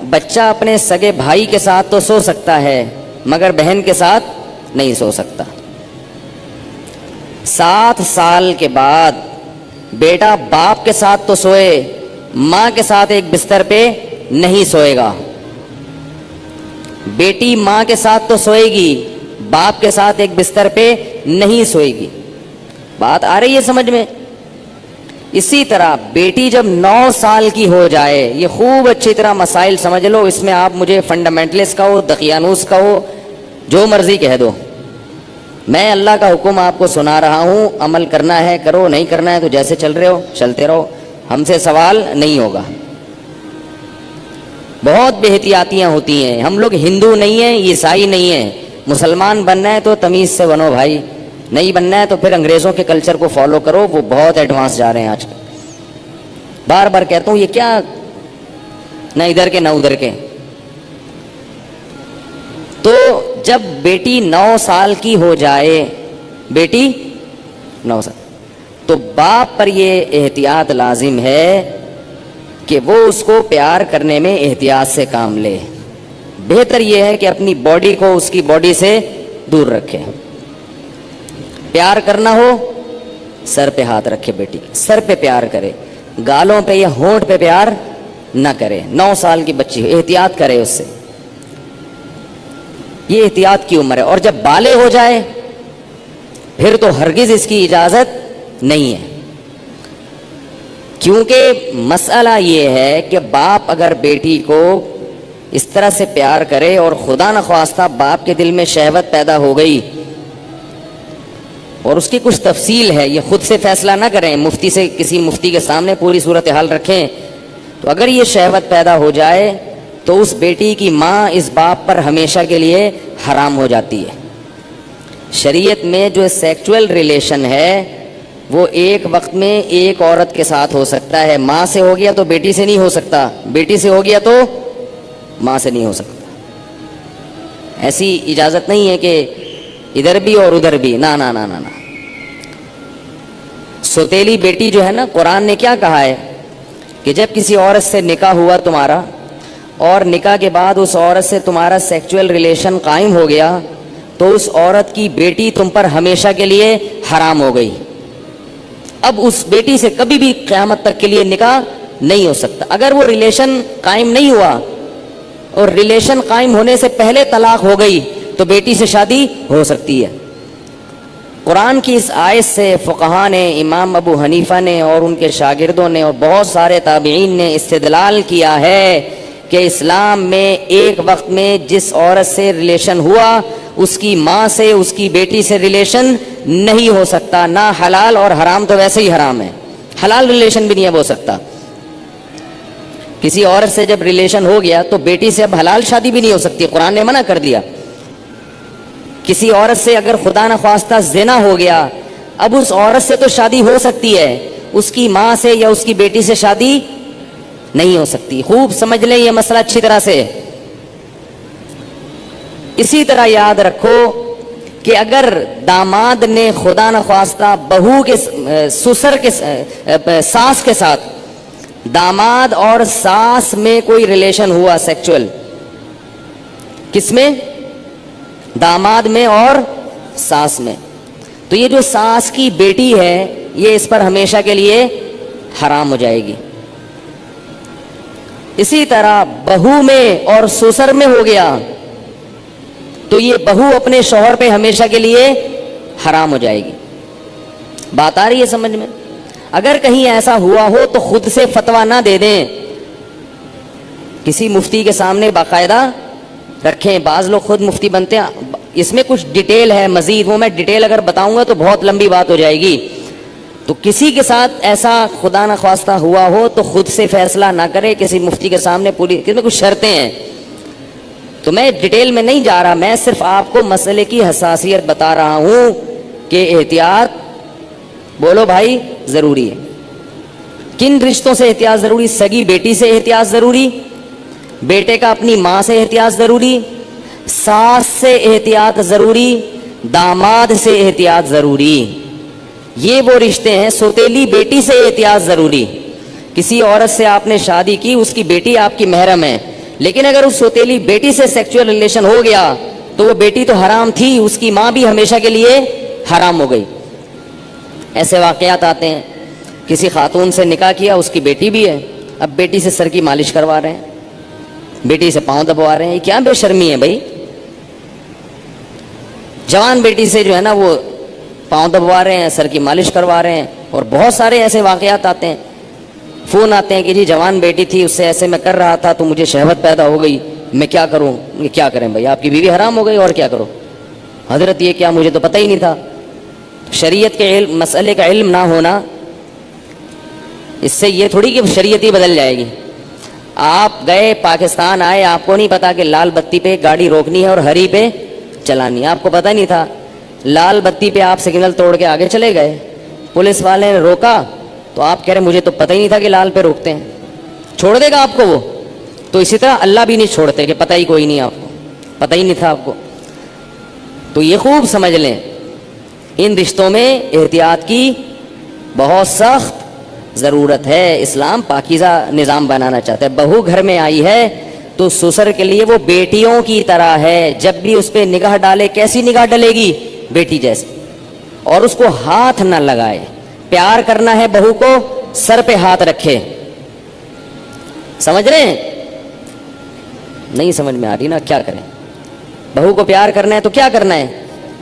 بچہ اپنے سگے بھائی کے ساتھ تو سو سکتا ہے مگر بہن کے ساتھ نہیں سو سکتا۔ 7 سال کے بعد بیٹا باپ کے ساتھ تو سوئے، ماں کے ساتھ ایک بستر پہ نہیں سوئے گا۔ بیٹی ماں کے ساتھ تو سوئے گی، باپ کے ساتھ ایک بستر پہ نہیں سوئے گی۔ بات آ رہی ہے سمجھ میں؟ اسی طرح بیٹی جب 9 سال کی ہو جائے، یہ خوب اچھی طرح مسائل سمجھ لو، اس میں آپ مجھے فنڈامنٹلسٹ کہو، دقیانوس کہو، جو مرضی کہہ دو، میں اللہ کا حکم آپ کو سنا رہا ہوں، عمل کرنا ہے کرو، نہیں کرنا ہے تو جیسے چل رہے ہو چلتے رہو، ہم سے سوال نہیں ہوگا۔ بہت بے احتیاطیاں ہوتی ہیں، ہم لوگ ہندو نہیں ہیں، عیسائی نہیں ہیں، مسلمان بننا ہے تو تمیز سے بنو بھائی، نہیں بننا ہے تو پھر انگریزوں کے کلچر کو فالو کرو، وہ بہت ایڈوانس جا رہے ہیں آج کل۔ بار بار کہتا ہوں یہ کیا نہ ادھر کے نہ ادھر کے۔ تو جب بیٹی 9 سال کی ہو جائے، بیٹی 9 سال، تو باپ پر یہ احتیاط لازم ہے کہ وہ اس کو پیار کرنے میں احتیاط سے کام لے۔ بہتر یہ ہے کہ اپنی باڈی کو اس کی باڈی سے دور رکھے۔ پیار کرنا ہو سر پہ ہاتھ رکھے، بیٹی سر پہ پیار کرے، گالوں پہ یا ہونٹ پہ پیار نہ کرے۔ 9 سال کی بچی احتیاط کرے اس سے، یہ احتیاط کی عمر ہے۔ اور جب بالغ ہو جائے پھر تو ہرگز اس کی اجازت نہیں ہے، کیونکہ مسئلہ یہ ہے کہ باپ اگر بیٹی کو اس طرح سے پیار کرے اور خدا نخواستہ باپ کے دل میں شہوت پیدا ہو گئی، اور اس کی کچھ تفصیل ہے، یہ خود سے فیصلہ نہ کریں، مفتی سے کسی مفتی کے سامنے پوری صورتحال رکھیں، تو اگر یہ شہوت پیدا ہو جائے تو اس بیٹی کی ماں اس باپ پر ہمیشہ کے لیے حرام ہو جاتی ہے۔ شریعت میں جو سیکچول ریلیشن ہے وہ ایک وقت میں ایک عورت کے ساتھ ہو سکتا ہے، ماں سے ہو گیا تو بیٹی سے نہیں ہو سکتا، بیٹی سے ہو گیا تو ماں سے نہیں ہو سکتا۔ ایسی اجازت نہیں ہے کہ ادھر بھی اور ادھر بھی، نہ نہ نہ نہ۔ سوتیلی بیٹی جو ہے نا، قرآن نے کیا کہا ہے کہ جب کسی عورت سے نکاح ہوا تمہارا اور نکاح کے بعد اس عورت سے تمہارا سیکچول ریلیشن قائم ہو گیا تو اس عورت کی بیٹی تم پر ہمیشہ کے لیے حرام ہو گئی۔ اب اس بیٹی سے کبھی بھی قیامت تک کے لیے نکاح نہیں ہو سکتا۔ اگر وہ ریلیشن قائم نہیں ہوا اور ریلیشن قائم ہونے سے پہلے طلاق ہو گئی تو بیٹی سے شادی ہو سکتی ہے۔ قرآن کی اس آیت سے فقہاء نے، امام ابو حنیفہ نے اور ان کے شاگردوں نے اور بہت سارے تابعین نے استدلال کیا ہے کہ اسلام میں ایک وقت میں جس عورت سے ریلیشن ہوا اس کی ماں سے، اس کی بیٹی سے ریلیشن نہیں ہو سکتا، نہ حلال، اور حرام تو ویسے ہی حرام ہے، حلال ریلیشن بھی نہیں ہو سکتا۔ کسی عورت سے جب ریلیشن ہو گیا تو بیٹی سے اب حلال شادی بھی نہیں ہو سکتی، قرآن نے منع کر دیا۔ کسی عورت سے اگر خدا نخواستہ زنا ہو گیا، اب اس عورت سے تو شادی ہو سکتی ہے، اس کی ماں سے یا اس کی بیٹی سے شادی نہیں ہو سکتی۔ خوب سمجھ لیں یہ مسئلہ اچھی طرح سے۔ اسی طرح یاد رکھو کہ اگر داماد نے خدا نخواستہ بہو کے سسر کے ساس کے ساتھ، داماد اور ساس میں کوئی ریلیشن ہوا سیکچول، کس میں؟ داماد میں اور ساس میں، تو یہ جو ساس کی بیٹی ہے یہ اس پر ہمیشہ کے لیے حرام ہو جائے گی۔ اسی طرح بہو میں اور سسر میں ہو گیا تو یہ بہو اپنے شوہر پہ ہمیشہ کے لیے حرام ہو جائے گی۔ بات آ رہی ہے سمجھ میں؟ اگر کہیں ایسا ہوا ہو تو خود سے فتویٰ نہ دے دیں، کسی مفتی کے سامنے باقاعدہ رکھیں۔ بعض لوگ خود مفتی بنتے ہیں، اس میں کچھ ڈیٹیل ہے مزید، وہ میں ڈیٹیل اگر بتاؤں گا تو بہت لمبی بات ہو جائے گی۔ تو کسی کے ساتھ ایسا خدا نخواستہ ہوا ہو تو خود سے فیصلہ نہ کرے، کسی مفتی کے سامنے پوری، اس میں کچھ شرطیں ہیں، تو میں ڈیٹیل میں نہیں جا رہا، میں صرف آپ کو مسئلے کی حساسیت بتا رہا ہوں کہ احتیاط، بولو بھائی، ضروری ہے۔ کن رشتوں سے احتیاط ضروری؟ سگی بیٹی سے احتیاط ضروری، بیٹے کا اپنی ماں سے احتیاط ضروری، ساس سے احتیاط ضروری، داماد سے احتیاط ضروری۔ یہ وہ رشتے ہیں۔ سوتیلی بیٹی سے احتیاط ضروری، کسی عورت سے آپ نے شادی کی, اس کی بیٹی آپ کی محرم ہے, لیکن اگر اس سوتیلی بیٹی سے سیکچوئل ریلیشن ہو گیا تو وہ بیٹی تو حرام تھی, اس کی ماں بھی ہمیشہ کے لیے حرام ہو گئی. ایسے واقعات آتے ہیں. کسی خاتون سے نکاح کیا, اس کی بیٹی بھی ہے, اب بیٹی سے سر کی مالش کروا رہے ہیں, بیٹی سے پاؤں دبوا رہے ہیں. یہ کیا بے شرمی ہے بھائی. جوان بیٹی سے جو ہے نا وہ پاؤں دبوا رہے ہیں, سر کی مالش کروا رہے ہیں. اور بہت سارے ایسے واقعات آتے ہیں, فون آتے ہیں کہ جی جوان بیٹی تھی, اس سے ایسے میں کر رہا تھا تو مجھے شہوت پیدا ہو گئی, میں کیا کروں. یہ کیا کریں بھائی, آپ کی بیوی حرام ہو گئی اور کیا کرو. حضرت یہ کیا, مجھے تو پتہ ہی نہیں تھا. شریعت کے علم, مسئلے کا علم نہ ہونا, اس سے یہ تھوڑی کہ شریعت ہی بدل جائے گی. آپ گئے پاکستان آئے, آپ کو نہیں پتا کہ لال بتی پہ گاڑی روکنی ہے اور ہری پہ چلانی ہے, آپ کو پتہ نہیں تھا. لال بتی پہ آپ سگنل توڑ کے آگے چلے گئے, پولیس والے نے روکا تو آپ کہہ رہے مجھے تو پتہ ہی نہیں تھا کہ لال پہ روکتے ہیں. چھوڑ دے گا آپ کو وہ. تو اسی طرح اللہ بھی نہیں چھوڑتے کہ پتہ ہی کوئی نہیں, آپ کو پتہ ہی نہیں تھا آپ کو. تو یہ خوب سمجھ لیں, ان رشتوں میں احتیاط کی بہت سخت ضرورت ہے. اسلام پاکیزہ نظام بنانا چاہتا ہے. بہو گھر میں آئی ہے تو سسر کے لیے وہ بیٹیوں کی طرح ہے. جب بھی اس پہ نگاہ ڈالے, کیسی نگاہ ڈلے گی, بیٹی جیسی. اور اس کو ہاتھ نہ لگائے. پیار کرنا ہے بہو کو, سر پہ ہاتھ رکھے. سمجھ رہے ہیں؟ نہیں سمجھ میں آ رہی نا, کیا کریں. بہو کو پیار کرنا ہے تو کیا کرنا ہے,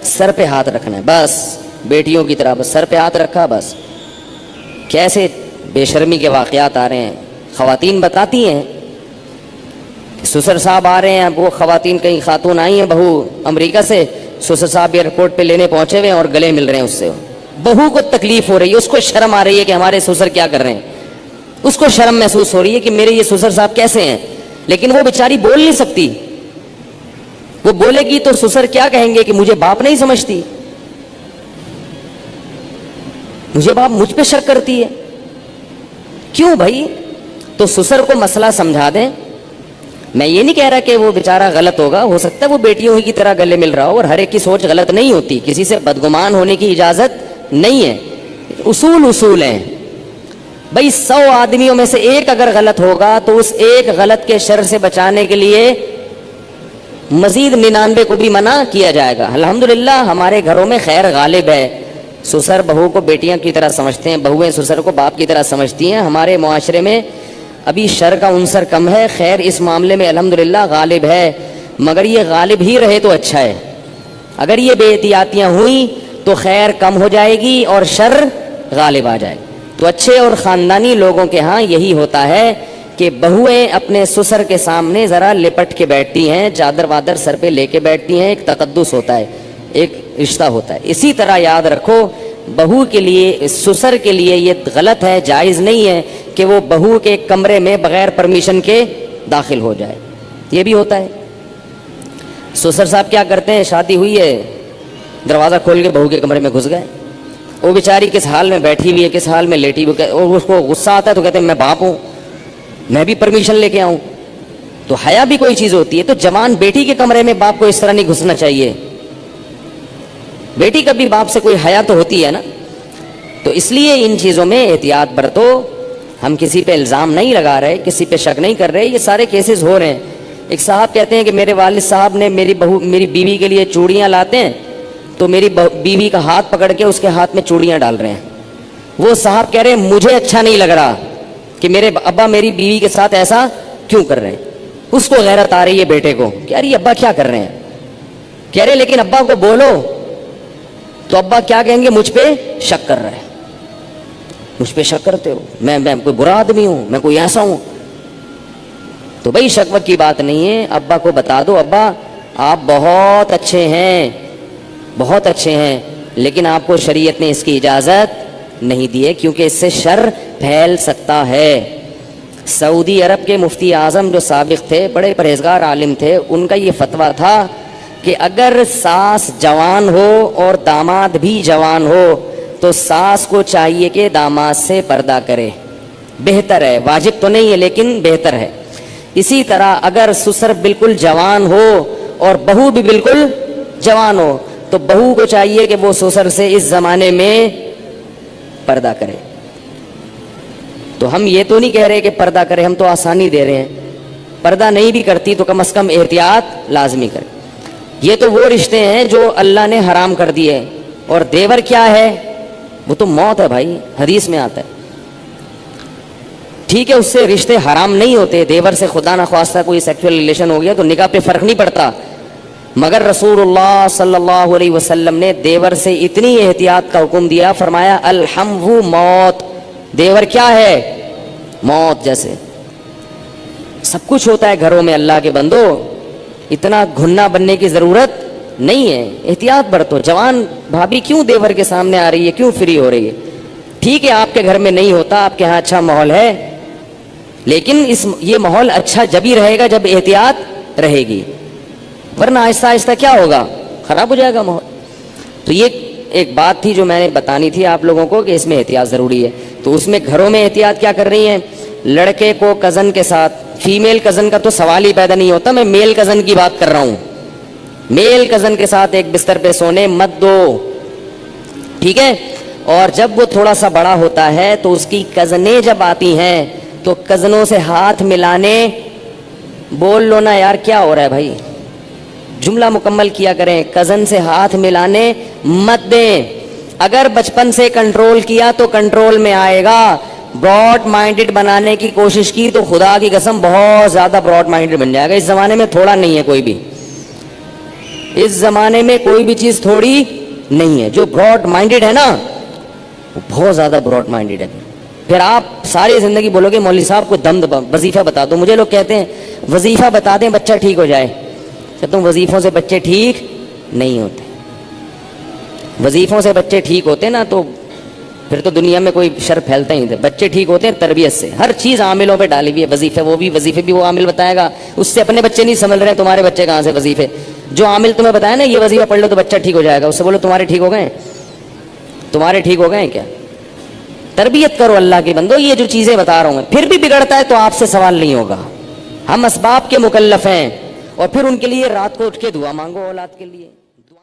سر پہ ہاتھ رکھنا ہے بس. بیٹیوں کی طرح بس سر پہ ہاتھ رکھا بس. کیسے بے شرمی کے واقعات آ رہے ہیں. خواتین بتاتی ہیں کہ سسر صاحب آ رہے ہیں. وہ خواتین, کئی خاتون آئی ہیں بہو امریکہ سے, سسر صاحب ایئرپورٹ پہ لینے پہنچے ہوئے ہیں اور گلے مل رہے ہیں اس سے. بہو کو تکلیف ہو رہی ہے, اس کو شرم آ رہی ہے کہ ہمارے سسر کیا کر رہے ہیں. اس کو شرم محسوس ہو رہی ہے کہ میرے یہ سسر صاحب کیسے ہیں. لیکن وہ بیچاری بول نہیں سکتی. وہ بولے گی تو سسر کیا کہیں گے کہ مجھے باپ نہیں سمجھتی, مجھے باپ مجھ پہ شک کرتی ہے. کیوں بھائی؟ تو سسر کو مسئلہ سمجھا دیں. میں یہ نہیں کہہ رہا کہ وہ بیچارہ غلط ہوگا, ہو سکتا ہے وہ بیٹیوں ہی کی طرح گلے مل رہا ہو, اور ہر ایک کی سوچ غلط نہیں ہوتی, کسی سے بدگمان ہونے کی اجازت نہیں ہے. اصول ہیں بھائی. 100 آدمیوں میں سے ایک اگر غلط ہوگا تو اس ایک غلط کے شر سے بچانے کے لیے مزید 99 کو بھی منع کیا جائے گا. الحمدللہ ہمارے گھروں میں خیر غالب ہے. سسر بہو کو بیٹیاں کی طرح سمجھتے ہیں, بہویں سسر کو باپ کی طرح سمجھتی ہیں. ہمارے معاشرے میں ابھی شر کا عنصر کم ہے, خیر اس معاملے میں الحمدللہ غالب ہے. مگر یہ غالب ہی رہے تو اچھا ہے. اگر یہ بے احتیاطیاں ہوئیں تو خیر کم ہو جائے گی اور شر غالب آ جائے. تو اچھے اور خاندانی لوگوں کے ہاں یہی ہوتا ہے کہ بہویں اپنے سسر کے سامنے ذرا لپٹ کے بیٹھتی ہیں, چادر وادر سر پہ لے کے بیٹھتی ہیں. ایک تقدس ہوتا ہے, ایک رشتہ ہوتا ہے. اسی طرح یاد رکھو, بہو کے لیے, سسر کے لیے یہ غلط ہے, جائز نہیں ہے کہ وہ بہو کے کمرے میں بغیر پرمیشن کے داخل ہو جائے. یہ بھی ہوتا ہے. سسر صاحب کیا کرتے ہیں, شادی ہوئی ہے, دروازہ کھول کے بہو کے کمرے میں گھس گئے. وہ بیچاری کس حال میں بیٹھی ہوئی ہے, کس حال میں لیٹی ہوئی, اور اس کو غصہ آتا ہے تو کہتے ہیں میں باپ ہوں, میں بھی پرمیشن لے کے آؤں. تو حیا بھی کوئی چیز ہوتی ہے. تو جوان بیٹی کے کمرے میں باپ کو اس طرح نہیں گھسنا چاہیے. بیٹی کا بھی باپ سے کوئی حیا تو ہوتی ہے نا. تو اس لیے ان چیزوں میں احتیاط برتو. ہم کسی پہ الزام نہیں لگا رہے, کسی پہ شک نہیں کر رہے, یہ سارے کیسز ہو رہے ہیں. ایک صاحب کہتے ہیں کہ میرے والد صاحب نے میری بیوی کے لیے چوڑیاں لاتے ہیں تو میری بیوی کا ہاتھ پکڑ کے اس کے ہاتھ میں چوڑیاں ڈال رہے ہیں. وہ صاحب کہہ رہے ہیں مجھے اچھا نہیں لگ رہا کہ میرے ابا میری بیوی کے ساتھ ایسا کیوں کر رہے ہیں. اس کو غیرت آ رہی ہے بیٹے کو کہ یار یہ ابا کیا کر رہے ہیں. کہہ رہے لیکن ابا کو بولو تو ابا کیا کہیں گے, مجھ پہ شک کر رہے ہیں, مجھ پہ شک کرتے ہو, میں کوئی برا آدمی ہوں, میں کوئی ایسا ہوں. تو بھائی شک وک کی بات نہیں ہے. ابا کو بتا دو ابا آپ بہت اچھے ہیں, بہت اچھے ہیں, لیکن آپ کو شریعت نے اس کی اجازت نہیں دی ہے کیونکہ اس سے شر پھیل سکتا ہے. سعودی عرب کے مفتی اعظم جو سابق تھے, بڑے پرہیزگار عالم تھے, ان کا یہ فتویٰ تھا کہ اگر ساس جوان ہو اور داماد بھی جوان ہو تو ساس کو چاہیے کہ داماد سے پردہ کرے, بہتر ہے. واجب تو نہیں ہے لیکن بہتر ہے. اسی طرح اگر سسر بالکل جوان ہو اور بہو بھی بالکل جوان ہو تو بہو کو چاہیے کہ وہ سسر سے اس زمانے میں پردہ کرے. تو ہم یہ تو نہیں کہہ رہے کہ پردہ کرے، ہم تو آسانی دے رہے ہیں، پردہ نہیں بھی کرتی تو کم از کم احتیاط لازمی کرے. یہ تو وہ رشتے ہیں جو اللہ نے حرام کر دیے. اور دیور کیا ہے؟ وہ تو موت ہے بھائی، حدیث میں آتا ہے. ٹھیک ہے، اس سے رشتے حرام نہیں ہوتے، دیور سے خدا نخواستہ کوئی سیکسول ریلیشن ہو گیا تو نکاح پہ فرق نہیں پڑتا، مگر رسول اللہ صلی اللہ علیہ وسلم نے دیور سے اتنی احتیاط کا حکم دیا، فرمایا الحمو موت، دیور کیا ہے؟ موت. جیسے سب کچھ ہوتا ہے گھروں میں اللہ کے بندو، اتنا گھننا بننے کی ضرورت نہیں ہے، احتیاط برتو. جوان بھابھی کیوں دیور کے سامنے آ رہی ہے، کیوں فری ہو رہی ہے؟ ٹھیک ہے آپ کے گھر میں نہیں ہوتا، آپ کے ہاں اچھا ماحول ہے، لیکن یہ ماحول اچھا جب ہی رہے گا جب احتیاط رہے گی، ورنہ آہستہ آہستہ کیا ہوگا؟ خراب ہو جائے گا ماحول. تو یہ ایک بات تھی جو میں نے بتانی تھی آپ لوگوں کو کہ اس میں احتیاط ضروری ہے. تو اس میں گھروں میں احتیاط کیا کر رہی ہیں؟ لڑکے کو کزن کے ساتھ، فیمیل کزن کا تو سوال ہی پیدا نہیں ہوتا، میں میل کزن کی بات کر رہا ہوں، میل کزن کے ساتھ ایک بستر پہ سونے مت دو، ٹھیک ہے؟ اور جب وہ تھوڑا سا بڑا ہوتا ہے تو اس کی کزنیں جب آتی ہیں تو کزنوں سے ہاتھ ملانے، بول لو نا یار کیا ہو رہا ہے بھائی، جملہ مکمل کیا کریں. کزن سے ہاتھ ملانے مت دیں. اگر بچپن سے کنٹرول کیا تو کنٹرول میں آئے گا. براڈ مائنڈڈ بنانے کی کوشش کی تو خدا کی قسم بہت زیادہ براڈ مائنڈڈ بن جائے گا. اس زمانے میں تھوڑا نہیں ہے کوئی بھی، اس زمانے میں کوئی بھی چیز تھوڑی نہیں ہے. جو براڈ مائنڈڈ ہے نا وہ بہت زیادہ براڈ مائنڈڈ ہے. پھر آپ ساری زندگی بولو گے مولوی صاحب کو دم وظیفہ بتا دو. مجھے لوگ کہتے ہیں وظیفہ بتا دیں بچہ ٹھیک ہو جائے. تم وظیفوں سے بچے ٹھیک نہیں ہوتے. وظیفوں سے بچے ٹھیک ہوتے نا تو پھر تو دنیا میں کوئی شر پھیلتا ہی نہیں تھا. بچے ٹھیک ہوتے ہیں تربیت سے. ہر چیز عاملوں پہ ڈالی ہوئی ہے. وظیفے وہ بھی، وظیفے بھی وہ عامل بتائے گا. اس سے اپنے بچے نہیں سنبھل رہے، تمہارے بچے کہاں سے وظیفے؟ جو عامل تمہیں بتایا نا یہ وظیفہ پڑھ لو تو بچہ ٹھیک ہو جائے گا، اس سے بولو تمہارے ٹھیک ہو گئے، تمہارے ٹھیک ہو گئے کیا؟ تربیت کرو اللہ کے بندو. یہ جو چیزیں بتا رہا ہوں پھر بھی بگڑتا ہے تو آپ سے سوال نہیں ہوگا. ہم اسباب کے مکلف ہیں، اور پھر ان کے لیے رات کو اٹھ کے دعا مانگو اولاد کے لیے.